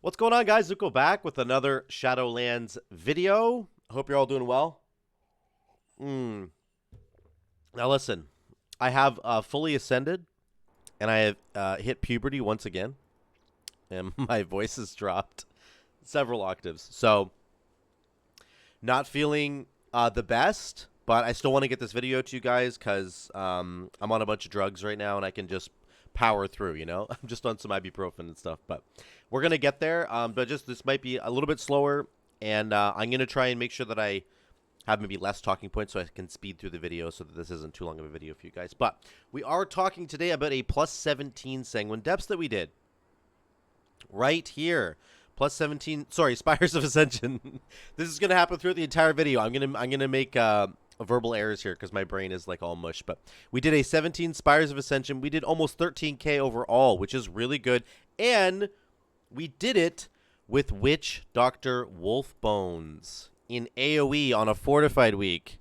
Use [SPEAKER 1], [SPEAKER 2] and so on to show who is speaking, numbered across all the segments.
[SPEAKER 1] What's going on, guys? Zuko back with another Shadowlands video. I hope you're all doing well. Now listen, I have fully ascended, and I have hit puberty once again, and my voice has dropped several octaves. So, not feeling the best, but I still want to get this video to you guys because I'm on a bunch of drugs right now, and I can just power through, you know? I'm just on some ibuprofen and stuff, but we're going to get there. But just this might be a little bit slower, and I'm going to try and make sure that I have maybe less talking points so I can speed through the video so that this isn't too long of a video for you guys. But we are talking today about a plus 17 Sanguine Depths that we did. Right here. Plus 17, sorry, Spires of Ascension. This is going to happen throughout the entire video. I'm going to make verbal errors here because my brain is like all mush. But we did a 17 Spires of Ascension. We did almost 13k overall, which is really good. And we did it with Witch Doctor Wolfbones in AoE on a Fortified week.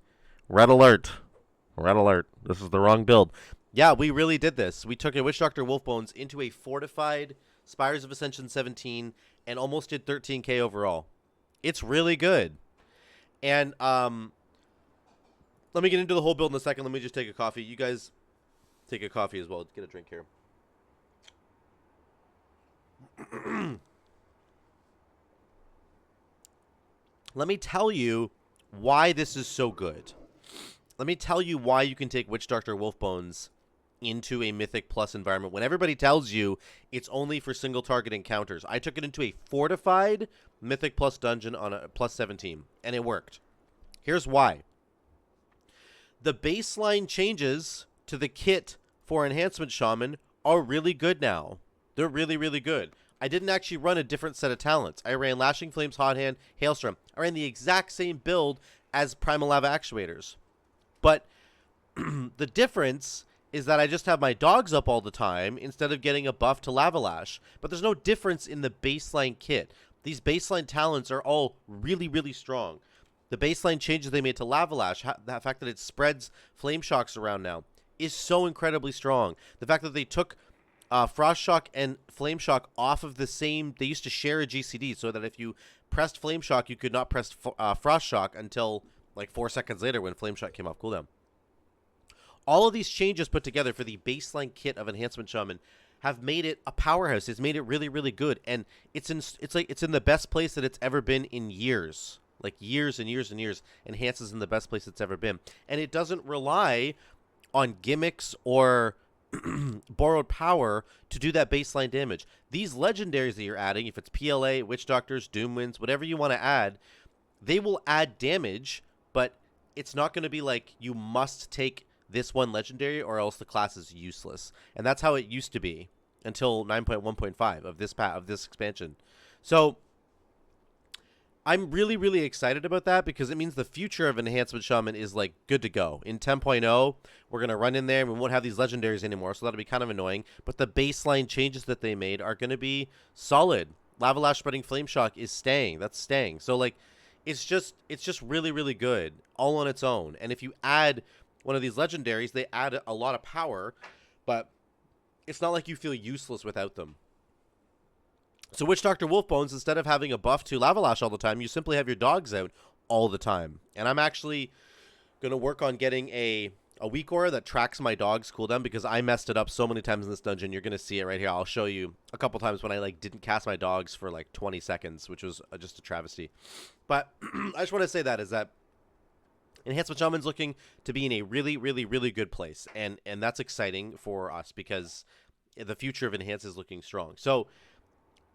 [SPEAKER 1] Red alert. Red alert. This is the wrong build. Yeah, we really did this. We took a Witch Doctor Wolfbones into a Fortified Spires of Ascension 17 and almost did 13k overall. It's really good. And let me get into the whole build in a second. Let me just take a coffee. You guys take a coffee as well. Get a drink here. Let me tell you why this is so good. Let me tell you why you can take Witch Doctor Wolfbones into a Mythic Plus environment when everybody tells you it's only for single target encounters. I took it into a Fortified Mythic Plus dungeon on a plus 17, and it worked. Here's why. The baseline changes to the kit for Enhancement Shaman are really good now. They're really, really good. I didn't actually run a different set of talents. I ran Lashing Flames, Hot Hand, Hailstorm. I ran the exact same build as Primal Lava Actuators. But the difference is that I just have my dogs up all the time instead of getting a buff to Lava Lash. But there's no difference in the baseline kit. These baseline talents are all really, really strong. The baseline changes they made to Lava Lash, the fact that it spreads Flame Shocks around now, is so incredibly strong. The fact that they took Frost Shock and Flame Shock off of the same... They used to share a GCD so that if you pressed Flame Shock, you could not press Frost Shock until like 4 seconds later when Flame Shock came off cooldown. All of these changes put together for the baseline kit of Enhancement Shaman have made it a powerhouse. It's made it really, really good. And it's in the best place that it's ever been in years. Like years and years and years. Enhances in the best place it's ever been. And it doesn't rely on gimmicks or borrowed power to do that baseline damage. These legendaries that you're adding, if it's PLA, Witch Doctors, Doom Winds, whatever you want to add, they will add damage, but it's not going to be like you must take this one legendary or else the class is useless. And that's how it used to be until 9.1.5 of this expansion. So I'm really, really excited about that because it means the future of Enhancement Shaman is like good to go. In 10.0, we're going to run in there and we won't have these legendaries anymore, so that'll be kind of annoying. But the baseline changes that they made are going to be solid. Lava Lash Spreading Flame Shock is staying. That's staying. So like it's just really, really good all on its own. And if you add one of these legendaries, they add a lot of power, but it's not like you feel useless without them. So Witch Doctor Wolfbones, instead of having a buff to Lava Lash all the time, you simply have your dogs out all the time. And I'm actually going to work on getting a weak aura that tracks my dog's cooldown because I messed it up so many times in this dungeon. You're going to see it right here. I'll show you a couple times when I like didn't cast my dogs for like 20 seconds, which was just a travesty. But I just want to say that is that Enhancement Shaman's looking to be in a really, really, really good place. And that's exciting for us because the future of Enhance is looking strong. So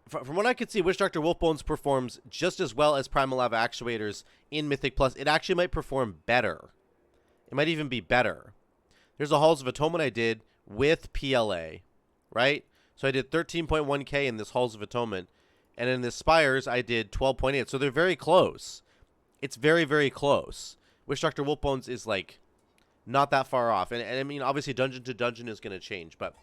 [SPEAKER 1] from what I could see, Witch Doctor Wolfbones performs just as well as Primal Lava Actuators in Mythic Plus. It actually might perform better. It might even be better. There's a Halls of Atonement I did with PLA, right? So I did 13.1k in this Halls of Atonement. And in this Spires, I did 12.8. So they're very close. It's very, very close. Witch Doctor Wolfbones is like not that far off. And I mean, obviously dungeon to dungeon is going to change, but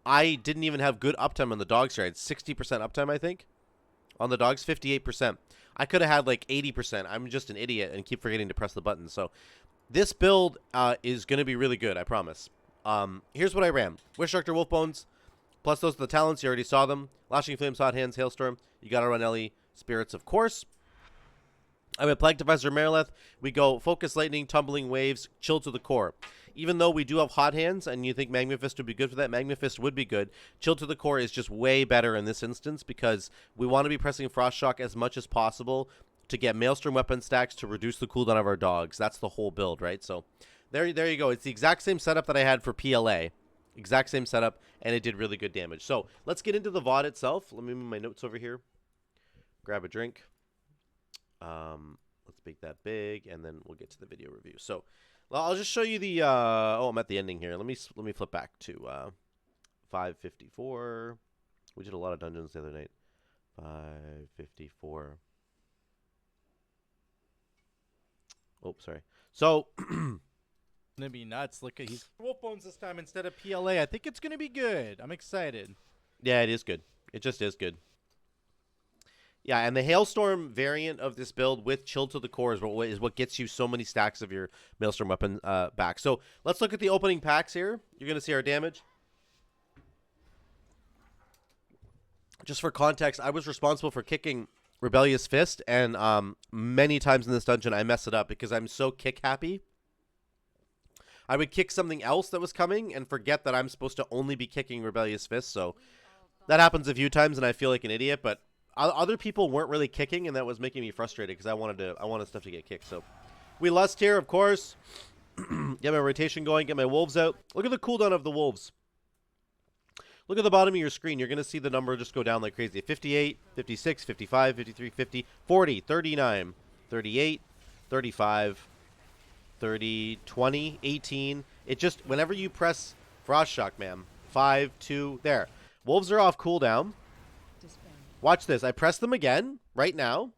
[SPEAKER 1] I didn't even have good uptime on the dogs here. I had 60% uptime, I think. On the dogs, 58%. I could have had like 80%. I'm just an idiot and keep forgetting to press the button. So this build is going to be really good, I promise. Here's what I ran. Witch Doctor Wolfbones, Plus those are the talents. You already saw them. Lashing Flames, Hot Hands, Hailstorm. You got to run Ellie Spirits, of course. I'm a Plague Devisor Marileth. We go Focus Lightning, Tumbling Waves, Chill to the Core. Even though we do have Hot Hands and you think Magmafist would be good for that, Magmafist would be good. Chill to the Core is just way better in this instance because we want to be pressing Frost Shock as much as possible to get Maelstrom weapon stacks to reduce the cooldown of our dogs. That's the whole build, right? So there you go. It's the exact same setup that I had for PLA. Exact same setup, and it did really good damage. So let's get into the VOD itself. Let me move my notes over here. Grab a drink. Let's make that big, and then we'll get to the video review. So I'll just show you the oh, I'm at the ending here. Let me flip back to 554. We did a lot of dungeons the other night. 554. Oh, sorry. So
[SPEAKER 2] Gonna be nuts. Look at he's Wolf Bones this time instead of PLA. I think it's gonna be good. I'm excited.
[SPEAKER 1] yeah, it is good. It just is good. Yeah, and the Hailstorm variant of this build with Chill to the Core is what gets you so many stacks of your Maelstrom weapon back. So let's look at the opening packs here. You're going to see our damage. Just for context, I was responsible for kicking Rebellious Fist, and many times in this dungeon I mess it up because I'm so kick happy. I would kick something else that was coming and forget that I'm supposed to only be kicking Rebellious Fist. So that happens a few times, and I feel like an idiot, but other people weren't really kicking, and that was making me frustrated because I wanted stuff to get kicked. So we lust here, of course. Get my rotation going, get my wolves out. Look at the cooldown of the wolves. Look at the bottom of your screen. You're going to see the number just go down like crazy. 58, 56, 55, 53, 50, 40, 39, 38, 35, 30, 20, 18. It just, whenever you press Frost Shock, ma'am, 5, 2, there. Wolves are off cooldown. Watch this. I press them again right now.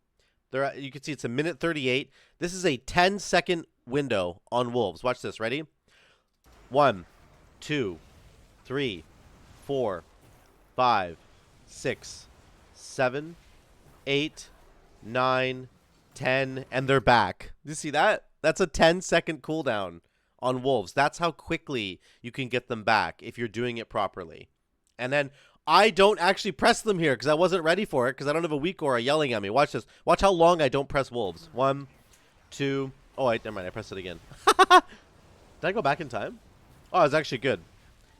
[SPEAKER 1] You can see it's a minute 38. This is a 10-second window on wolves. Watch this. Ready? 1, 2, 3, 4, 5, 6, 7, 8, 9, 10, and they're back. You see that? That's a 10-second cooldown on wolves. That's how quickly you can get them back if you're doing it properly. And then I don't actually press them here because I wasn't ready for it because I don't have a weak aura yelling at me. Watch this. Watch how long I don't press wolves. 1, 2. Oh, never mind. I pressed it again. Did I go back in time? Oh, it was actually good.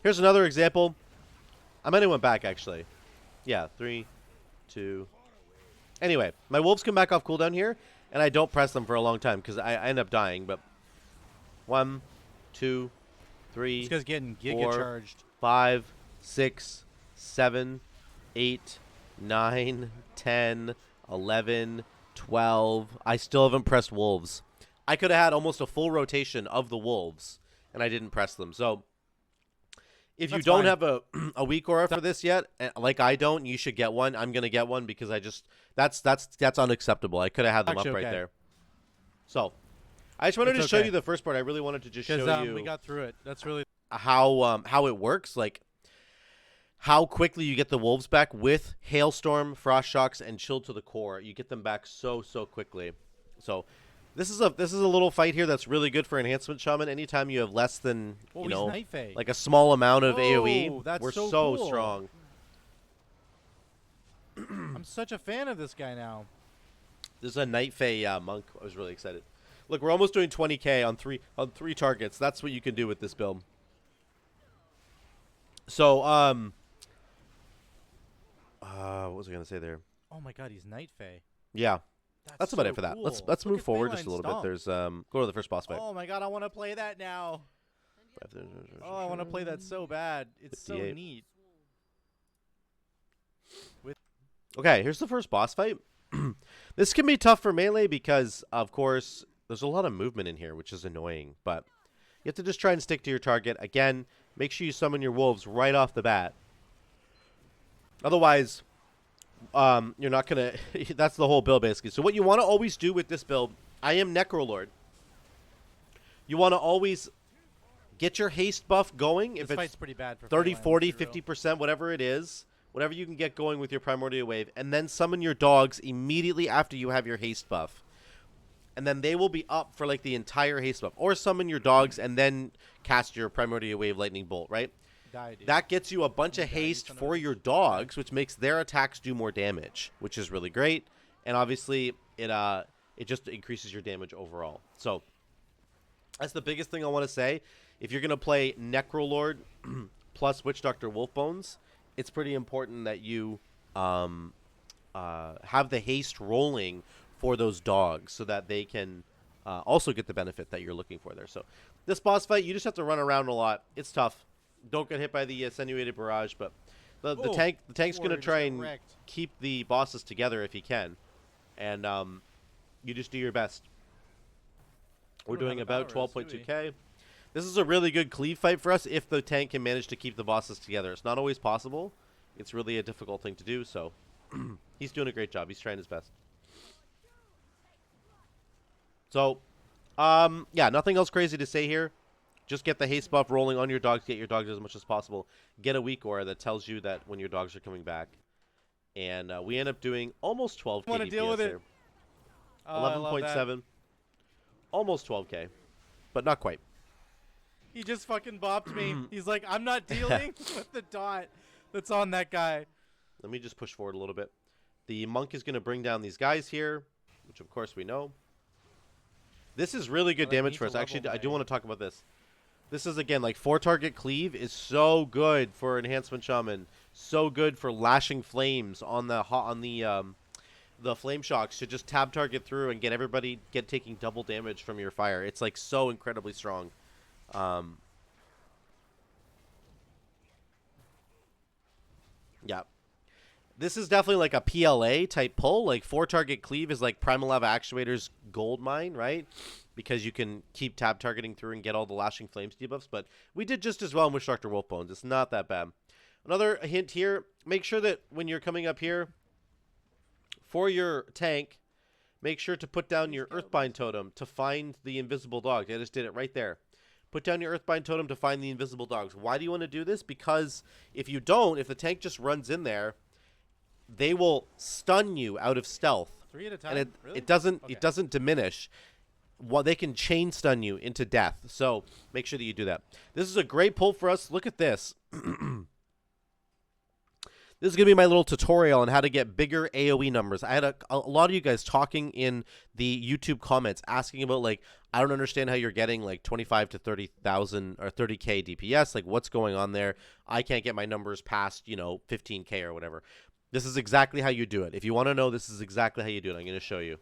[SPEAKER 1] Here's another example. I might have went back, actually. Yeah, 3, 2. Anyway, my wolves come back off cooldown here, and I don't press them for a long time because I end up dying. But 1, 2, 3,
[SPEAKER 2] This guy's getting giga
[SPEAKER 1] 4,
[SPEAKER 2] charged.
[SPEAKER 1] 5, 6, 7, 8, 9, 10, 11, 12. I still haven't pressed wolves. I could have had almost a full rotation of the wolves, and I didn't press them. So if you don't have a weak aura for this yet, like I don't, you should get one. I'm gonna get one because I just that's unacceptable. I could have had them up right there. So I just wanted to show you the first part. I really wanted to just show you.
[SPEAKER 2] We got through it. That's really
[SPEAKER 1] how it works, like how quickly you get the wolves back with Hailstorm, Frost Shocks, and Chill to the Core. You get them back so quickly. So this is a little fight here that's really good for Enhancement Shaman. Anytime you have less than like a small amount of AoE, we're so
[SPEAKER 2] cool.
[SPEAKER 1] strong.
[SPEAKER 2] I'm such a fan of this guy now.
[SPEAKER 1] This is a Night Fae monk. I was really excited. Look, we're almost doing 20k on three targets. That's what you can do with this build. So what was I gonna say there?
[SPEAKER 2] Oh my God, he's Night Fae.
[SPEAKER 1] Yeah, that's about it for that.
[SPEAKER 2] Cool.
[SPEAKER 1] Let's move forward just a little bit. There's go to the first boss fight.
[SPEAKER 2] Oh my God, I want to play that now. Oh, I want to play that so bad. It's 58. So neat.
[SPEAKER 1] Okay, here's the first boss fight. This can be tough for melee because, of course, there's a lot of movement in here, which is annoying. But you have to just try and stick to your target. Again, make sure you summon your wolves right off the bat. Otherwise, you're not going to... That's the whole build, basically. So what you want to always do with this build... I am Necrolord. You want to always get your haste buff going. If it's
[SPEAKER 2] pretty bad for
[SPEAKER 1] 30, 40, 50%, whatever it is. Whatever you can get going with your Primordial Wave. And then summon your dogs immediately after you have your haste buff. And then they will be up for like the entire haste buff. Or summon your dogs and then cast your Primordial Wave Lightning Bolt, right?
[SPEAKER 2] die, dude.
[SPEAKER 1] That gets you a bunch of
[SPEAKER 2] Die, you
[SPEAKER 1] haste
[SPEAKER 2] son of
[SPEAKER 1] for
[SPEAKER 2] a
[SPEAKER 1] your
[SPEAKER 2] bitch.
[SPEAKER 1] dogs, which makes their attacks do more damage, which is really great. And obviously, it just increases your damage overall. So that's the biggest thing I want to say. If you're gonna play Necrolord plus Witch Doctor Wolfbones, it's pretty important that you have the haste rolling for those dogs so that they can also get the benefit that you're looking for there. So this boss fight, you just have to run around a lot. It's tough. Don't get hit by the attenuated barrage, but the tank's gonna try and keep the bosses together if he can, and you just do your best. We're doing about 12.2k. This is a really good cleave fight for us if the tank can manage to keep the bosses together. It's not always possible. It's really a difficult thing to do, so he's doing a great job. He's trying his best. So, yeah, nothing else crazy to say here. Just get the haste buff rolling on your dogs. Get your dogs as much as possible. Get a weak aura that tells you that when your dogs are coming back. And we end up doing almost 12k
[SPEAKER 2] Want to deal with
[SPEAKER 1] here.
[SPEAKER 2] it?
[SPEAKER 1] 11.7. Almost 12k, but not quite.
[SPEAKER 2] He just fucking bopped me. He's like, I'm not dealing with the dot that's on that guy.
[SPEAKER 1] Let me just push forward a little bit. The monk is going to bring down these guys here, which of course we know. This is really good damage for us. Actually, I do want to talk about this. This is, again, like 4-target cleave is so good for Enhancement Shaman. So good for lashing flames on the flame shocks to just tab target through and get everybody taking double damage from your fire. It's like so incredibly strong. Yeah. This is definitely like a PLA type pull. Like 4-target cleave is like Primal Lava Actuator's gold mine, right? Because you can keep tab targeting through and get all the lashing flames debuffs. But we did just as well in Witch Doctor Wolfbones. It's not that bad. Another hint here, make sure that when you're coming up here for your tank, make sure to put down your Earthbind Totem to find the invisible dog. I just did it right there. Put down your Earthbind Totem to find the invisible dogs. Why do you want to do this? Because if you don't, if the tank just runs in there, they will stun you out of stealth.
[SPEAKER 2] 3 at a time?
[SPEAKER 1] And
[SPEAKER 2] Really?
[SPEAKER 1] it doesn't
[SPEAKER 2] Okay.
[SPEAKER 1] it doesn't diminish. Well, they can chain stun you into death. So make sure that you do that. This is a great pull for us. Look at this. This is going to be my little tutorial on how to get bigger AoE numbers. I had a lot of you guys talking in the YouTube comments asking about, like, I don't understand how you're getting, like, 25 to 30,000 or 30k DPS. Like, what's going on there? I can't get my numbers past, 15k or whatever. This is exactly how you do it. If you want to know, this is exactly how you do it. I'm going to show you.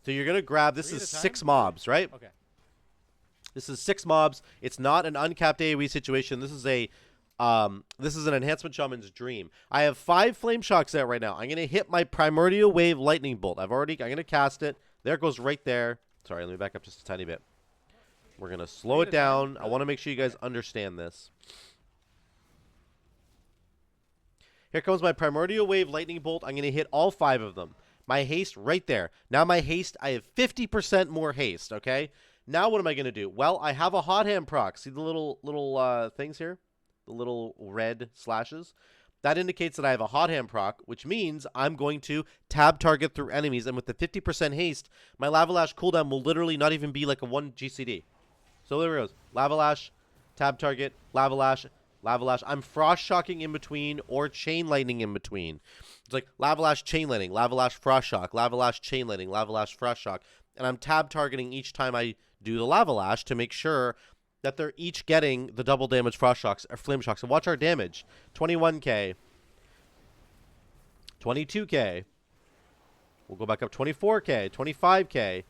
[SPEAKER 1] So you're going to grab, this is 6 mobs, right?
[SPEAKER 2] Okay.
[SPEAKER 1] This is 6 mobs. It's not an uncapped AoE situation. This is an Enhancement Shaman's dream. I have 5 Flame Shocks out right now. I'm going to hit my Primordial Wave Lightning Bolt. I'm going to cast it. There it goes right there. Sorry, let me back up just a tiny bit. We're going to slow it down. I want to make sure you guys understand this. Here comes my Primordial Wave Lightning Bolt. I'm going to hit all 5 of them. My haste right there. Now my haste, I have 50% more haste, okay? Now what am I going to do? Well, I have a Hot Hand proc. See the little things here? The little red slashes? That indicates that I have a Hot Hand proc, which means I'm going to tab target through enemies. And with the 50% haste, my Lava Lash cooldown will literally not even be like a 1 GCD. So there it goes. Lava Lash, tab target, Lava Lash, Lava Lash. I'm Frost Shocking in between or Chain Lightning in between. It's like Lava Lash, Chain Lightning, Lava Lash, Frost Shock, Lava Lash, Chain Lightning, Lava Lash, Frost Shock. And I'm tab targeting each time I do the Lava Lash to make sure that they're each getting the double damage Frost Shocks or Flame Shocks. And watch our damage. 21k. 22k. We'll go back up 24k, 25k,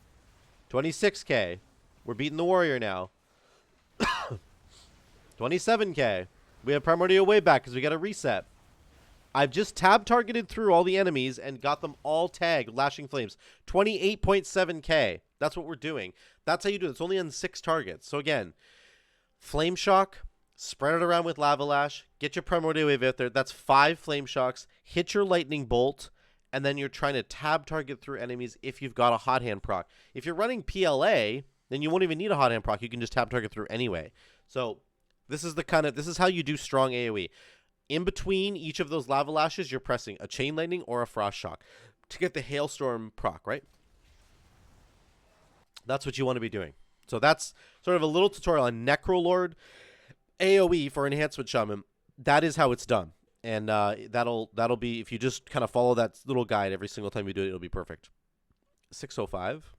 [SPEAKER 1] 26k. We're beating the warrior now. 27k. We have Primordial Wave back because we got a reset. I've just tab targeted through all the enemies and got them all tagged Lashing Flames. 28.7k. That's what we're doing. That's how you do it. It's only on 6 targets. So again, Flame Shock, spread it around with Lava Lash, get your Primordial Wave out there. That's 5 Flame Shocks. Hit your Lightning Bolt, and then you're trying to tab target through enemies if you've got a Hot Hand proc. If you're running PLA, then you won't even need a Hot Hand proc. You can just tab target through anyway. So this is how you do strong AoE. In between each of those Lava Lashes, you're pressing a Chain Lightning or a Frost Shock to get the Hailstorm proc, right? That's what you want to be doing. So that's sort of a little tutorial on Necrolord AoE for Enhancement Shaman. that is how it's done. And that'll be, if you just kind of follow that little guide every single time you do it, it'll be perfect. 605.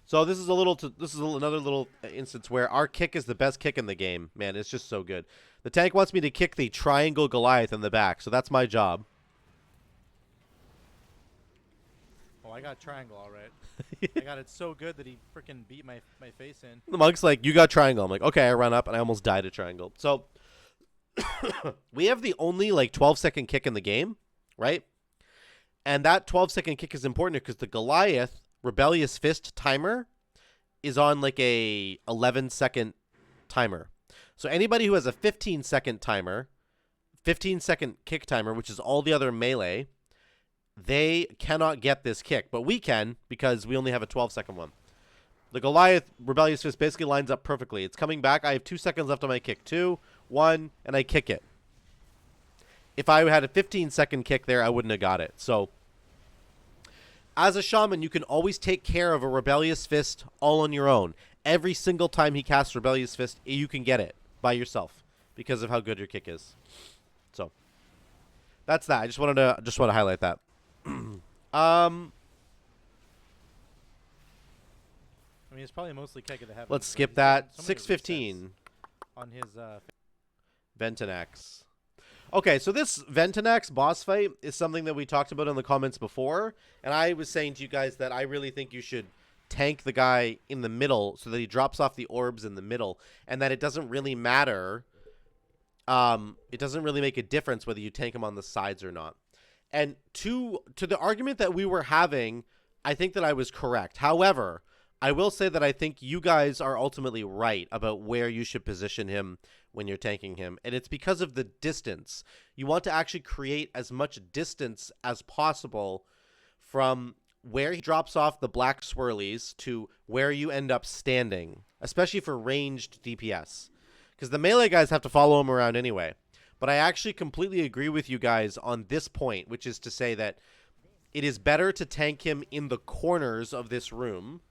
[SPEAKER 1] So this is another little instance where our kick is the best kick in the game. Man, it's just so good. The tank wants me to kick the triangle Goliath in the back, so that's my job.
[SPEAKER 2] Oh, I got triangle all right. I got it so good that he freaking beat my face in.
[SPEAKER 1] The monk's like, you got triangle. I'm like, okay, I run up, and I almost died at triangle. So we have the only, like, 12-second kick in the game, right? And that 12-second kick is important because the Goliath Rebellious Fist timer is on, like, a 11-second timer. So anybody who has a 15-second timer, 15-second kick timer, which is all the other melee, they cannot get this kick. But we can because we only have a 12-second one. The Goliath Rebellious Fist basically lines up perfectly. It's coming back. I have 2 seconds left on my kick. 2, 1, and I kick it. If I had a 15-second kick there, I wouldn't have got it. So as a shaman, you can always take care of a Rebellious Fist all on your own. Every single time he casts Rebellious Fist, you can get it by yourself because of how good your kick is. So that's that. I just want to highlight that.
[SPEAKER 2] I mean, it's probably mostly kick of the heavens.
[SPEAKER 1] Let's skip that. 6:15
[SPEAKER 2] on his
[SPEAKER 1] Ventunax. Okay, so this Ventunax boss fight is something that we talked about in the comments before, and I was saying to you guys that I really think you should tank the guy in the middle so that he drops off the orbs in the middle, and that it doesn't really matter. It doesn't really make a difference whether you tank him on the sides or not. And to the argument that we were having, I think that I was correct. However, I will say that I think you guys are ultimately right about where you should position him when you're tanking him. And it's because of the distance. You want to actually create as much distance as possible from where he drops off the black swirlies to where you end up standing, especially for ranged DPS. Because the melee guys have to follow him around anyway. But I actually completely agree with you guys on this point, which is to say that it is better to tank him in the corners of this room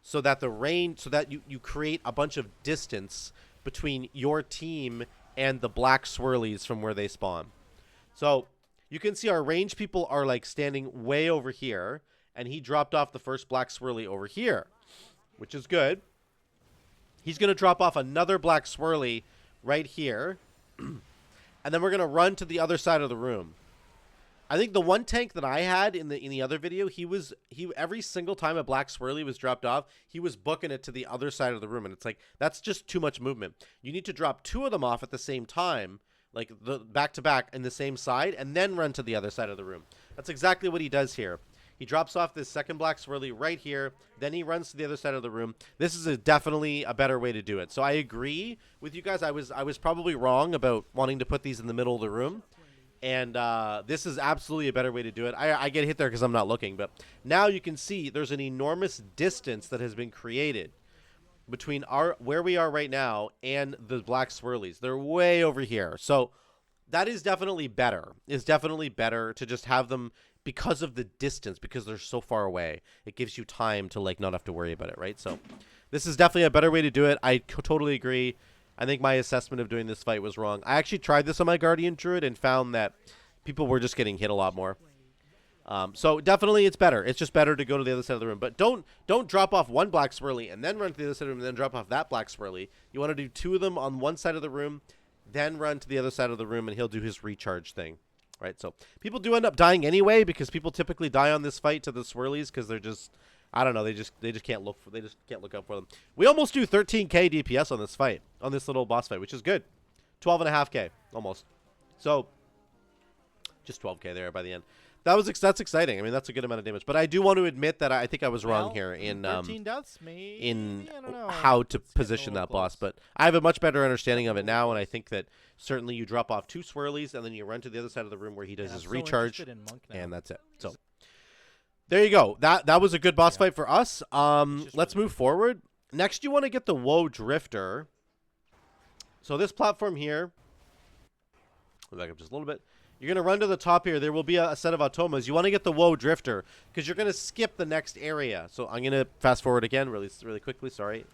[SPEAKER 1] so that you create a bunch of distance between your team and the black swirlies from where they spawn. So you can see our range people are like standing way over here, and he dropped off the first black swirly over here, which is good. He's going to drop off another black swirly right here. And then we're going to run to the other side of the room. I think the one tank that I had in the other video, he every single time a black swirly was dropped off, he was booking it to the other side of the room. And it's like, that's just too much movement. You need to drop 2 of them off at the same time, like the back to back in the same side, and then run to the other side of the room. That's exactly what he does here. He drops off this second black swirly right here. Then he runs to the other side of the room. This is definitely a better way to do it. So I agree with you guys. I was probably wrong about wanting to put these in the middle of the room. And this is absolutely a better way to do it. I get hit there because I'm not looking. But now you can see there's an enormous distance that has been created between where we are right now and the black swirlies. They're way over here. So that is definitely better. It's definitely better to just have them because of the distance, because they're so far away. It gives you time to like not have to worry about it, right? So this is definitely a better way to do it. I totally agree. I think my assessment of doing this fight was wrong. I actually tried this on my Guardian Druid and found that people were just getting hit a lot more. So definitely it's better. It's just better to go to the other side of the room. But don't drop off one black swirly and then run to the other side of the room and then drop off that black swirly. You want to do 2 of them on one side of the room, then run to the other side of the room, and he'll do his recharge thing. Right, so people do end up dying anyway because people typically die on this fight to the swirlies because they're just, I don't know, they just can't look out for them. We almost do 13k DPS on this fight, on this little boss fight, which is good. 12.5k almost. So just 12k there by the end. That's exciting. I mean, that's a good amount of damage. But I do want to admit that I think I was wrong here in
[SPEAKER 2] 13 deaths, maybe,
[SPEAKER 1] in
[SPEAKER 2] I don't know.
[SPEAKER 1] how to position that boss. But I have a much better understanding of it now, and I think that certainly you drop off 2 swirlies, and then you run to the other side of the room where he does his recharge, and that's it. So there you go. That was a good boss fight for us. Let's move forward. Next, you want to get the Woe Drifter. So this platform here, back up just a little bit. You're going to run to the top here. There will be a set of automas. You want to get the Woe Drifter because you're going to skip the next area. So I'm going to fast forward again really quickly. Sorry.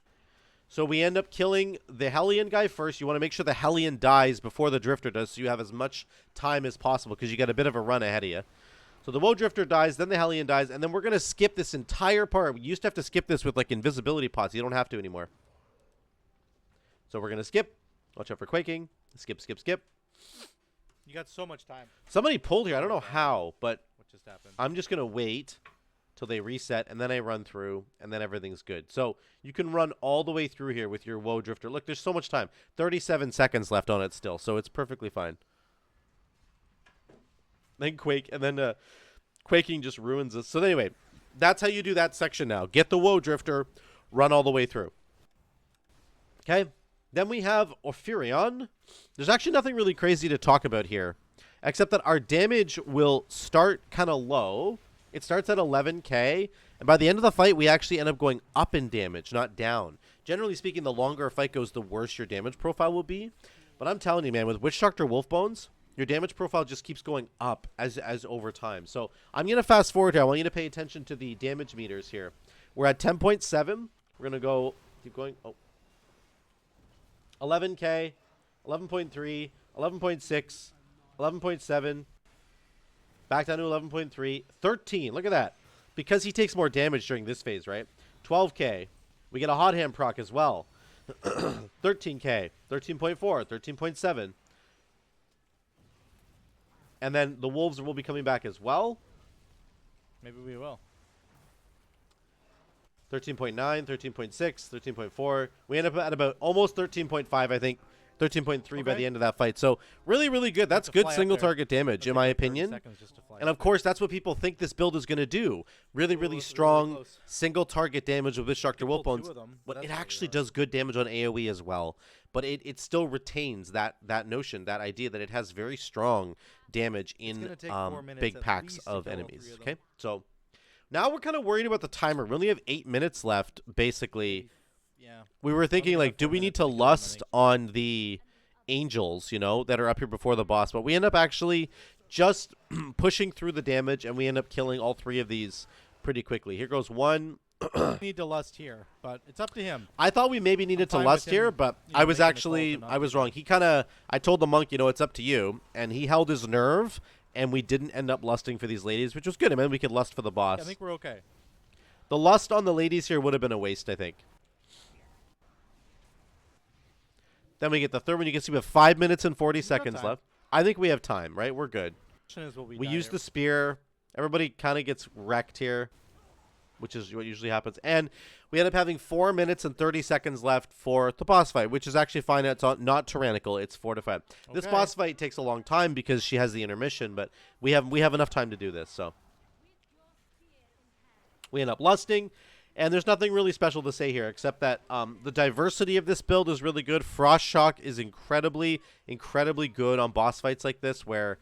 [SPEAKER 1] So we end up killing the Hellion guy first. You want to make sure the Hellion dies before the Drifter does so you have as much time as possible because you got a bit of a run ahead of you. So the Woe Drifter dies, then the Hellion dies, and then we're going to skip this entire part. We used to have to skip this with, like, invisibility pots. You don't have to anymore. So we're going to skip. Watch out for quaking. Skip, skip, skip.
[SPEAKER 2] You got so much time.
[SPEAKER 1] Somebody pulled here. I don't know how, but
[SPEAKER 2] What just happened?
[SPEAKER 1] I'm just going to wait till they reset, and then I run through, and then everything's good. So you can run all the way through here with your Woe Drifter. Look, there's so much time. 37 seconds left on it still, so it's perfectly fine. Then quake, and then quaking just ruins us. So anyway, that's how you do that section now. Get the Woe Drifter, run all the way through. Okay, then we have Oryphrion. There's actually nothing really crazy to talk about here, except that our damage will start kind of low. It starts at 11k, and by the end of the fight, we actually end up going up in damage, not down. Generally speaking, the longer a fight goes, the worse your damage profile will be. But I'm telling you, man, with Witch Doctor Wolfbones, your damage profile just keeps going up as over time. So I'm going to fast forward here. I want you to pay attention to the damage meters here. We're at 10.7. We're going to go, keep going. Oh. 11k, 11.3, 11.6, 11.7. Back down to 11.3. 13. Look at that. Because he takes more damage during this phase, right? 12k. We get a hot hand proc as well. 13k. 13.4. 13.7. And then the wolves will be coming back as well.
[SPEAKER 2] Maybe we will.
[SPEAKER 1] 13.9, 13.6, 13.4. We end up at about almost 13.5, I think. 13.3 by the end of that fight. So really, really good. That's good single target damage, in my opinion. And of course, that's what people think this build is going to do. Really, really strong single target damage with Witch Doctor Wolfbones. But it actually does good damage on AoE as well. But it still retains that notion, that idea that it has very strong damage in big packs of enemies. Okay, so now we're kind of worried about the timer. We only have 8 minutes left, basically.
[SPEAKER 2] Yeah.
[SPEAKER 1] We were thinking, like, do we need to lust on the angels, you know, that are up here before the boss? But we end up actually just pushing through the damage, and we end up killing all 3 of these pretty quickly. Here goes one.
[SPEAKER 2] We need to lust here, but it's up to him.
[SPEAKER 1] I thought we maybe needed to lust here, but I was wrong. He kind of, I told the monk, you know, it's up to you, and he held his nerve, and we didn't end up lusting for these ladies, which was good. I mean, we could lust for the boss.
[SPEAKER 2] Yeah, I think we're okay.
[SPEAKER 1] The lust on the ladies here would have been a waste, I think. Then we get the third one. You can see we have 5 minutes and 40 seconds left. I think we have time, right? We're good. We use the spear. Everybody kind of gets wrecked here, which is what usually happens. And we end up having 4 minutes and 30 seconds left for the boss fight, which is actually fine. It's not tyrannical. It's fortified. Okay. This boss fight takes a long time because she has the intermission, but we have enough time to do this. So we end up lusting. And there's nothing really special to say here except that the diversity of this build is really good. Frost Shock is incredibly, incredibly good on boss fights like this where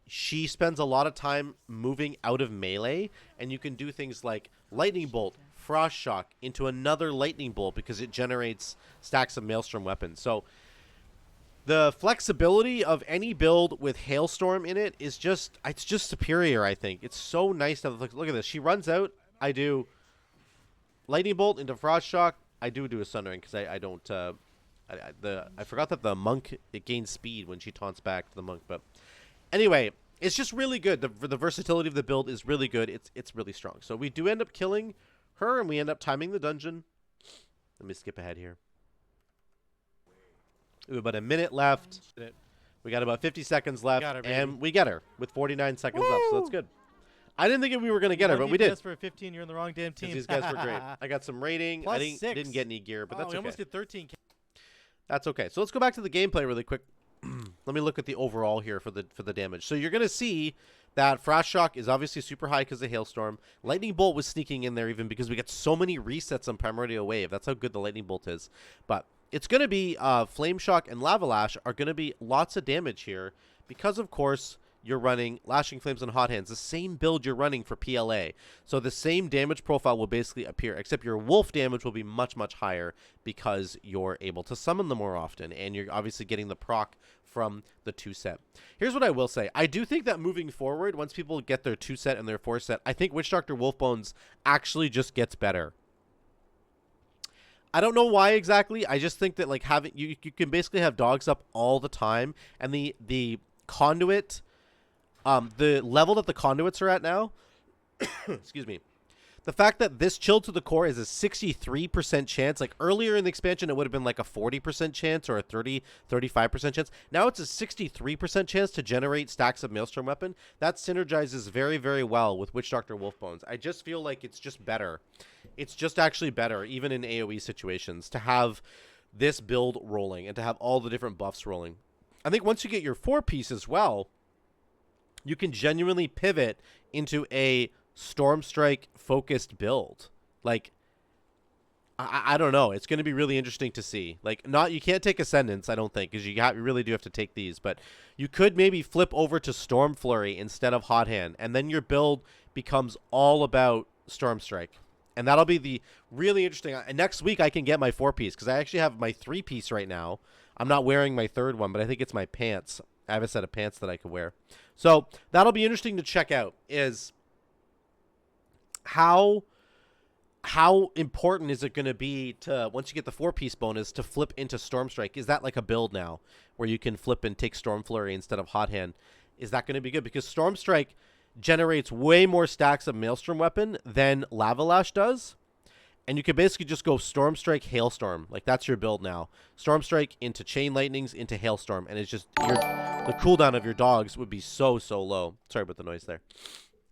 [SPEAKER 1] she spends a lot of time moving out of melee, and you can do things like Lightning Bolt, Frost Shock into another Lightning Bolt because it generates stacks of Maelstrom weapons. So the flexibility of any build with Hailstorm in it is just, it's just superior, I think. It's so nice to look at this. She runs out. I do Lightning Bolt into Frost Shock. I do a Sundering because I don't. I forgot that the monk, it gains speed when she taunts back to the monk. But anyway, it's just really good. The versatility of the build is really good. It's really strong. So we do end up killing her, and we end up timing the dungeon. Let me skip ahead here. We have about a minute left. We got about 50 seconds left, and we get her with 49 seconds left. So that's good. I didn't think we were going to get her, but we did.
[SPEAKER 2] For a 15, you're in the wrong damn team.
[SPEAKER 1] These guys were great. I got some rating. I didn't get any gear, but that's okay.
[SPEAKER 2] We almost did 13.
[SPEAKER 1] That's okay. So let's go back to the gameplay really quick. Let me look at the overall here for the damage. So you're going to see that Frost Shock is obviously super high because of Hailstorm. Lightning Bolt was sneaking in there even because we get so many resets on Primordial Wave. That's how good the Lightning Bolt is. But it's going to be Flame Shock and Lava Lash are going to be lots of damage here because, of course, you're running Lashing Flames and Hot Hands, the same build you're running for PLA. So the same damage profile will basically appear, except your wolf damage will be much, much higher because you're able to summon them more often, and you're obviously getting the proc from the 2-set. Here's what I will say. I do think that moving forward, once people get their 2-set and their 4-set, I think Witch Doctor Wolfbones actually just gets better. I don't know why exactly. I just think that like having you can basically have dogs up all the time, and the conduit, the level that the conduits are at now, excuse me, the fact that this Chill to the Core is a 63% chance, like earlier in the expansion it would have been like a 40% chance or a 35% chance. Now it's a 63% chance to generate stacks of Maelstrom Weapon. That synergizes very, very well with Witch Doctor Wolfbones. I just feel like it's just better. It's just actually better, even in AoE situations, to have this build rolling and to have all the different buffs rolling. I think once you get your 4-piece as well, you can genuinely pivot into a Stormstrike focused build. Like, I don't know. It's going to be really interesting to see. Like, you can't take Ascendants, I don't think, because you really do have to take these. But you could maybe flip over to Storm Flurry instead of Hot Hand, and then your build becomes all about Stormstrike. And that'll be the really interesting. Next week I can get my 4-piece because I actually have my 3-piece right now. I'm not wearing my 3rd one, but I think it's my pants. I have a set of pants that I could wear. So that'll be interesting to check out, is how important is it going to be to, once you get the 4-piece bonus, to flip into Stormstrike? Is that like a build now where you can flip and take Storm Flurry instead of Hot Hand? Is that going to be good? Because Stormstrike generates way more stacks of Maelstrom Weapon than Lava Lash does. And you can basically just go Stormstrike, Hailstorm. Like, that's your build now. Stormstrike into Chain Lightnings into Hailstorm. And it's just, the cooldown of your dogs would be so, so low. Sorry about the noise there.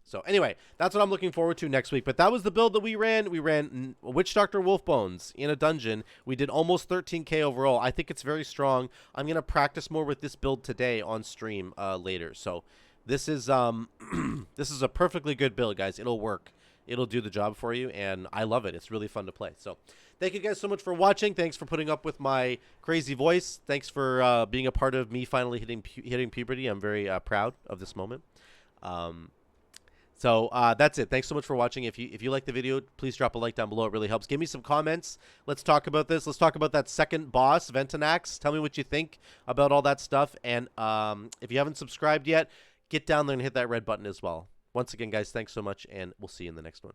[SPEAKER 1] So anyway, that's what I'm looking forward to next week. But that was the build that we ran. We ran Witch Doctor Wolfbones in a dungeon. We did almost 13k overall. I think it's very strong. I'm going to practice more with this build today on stream later. So this is this is a perfectly good build, guys. It'll work. It'll do the job for you, and I love it. It's really fun to play. So thank you guys so much for watching. Thanks for putting up with my crazy voice. Thanks for being a part of me finally hitting puberty. I'm very proud of this moment. So that's it. Thanks so much for watching. If you like the video, please drop a like down below. It really helps. Give me some comments. Let's talk about this. Let's talk about that second boss, Ventunax. Tell me what you think about all that stuff. And if you haven't subscribed yet, get down there and hit that red button as well. Once again, guys, thanks so much, and we'll see you in the next one.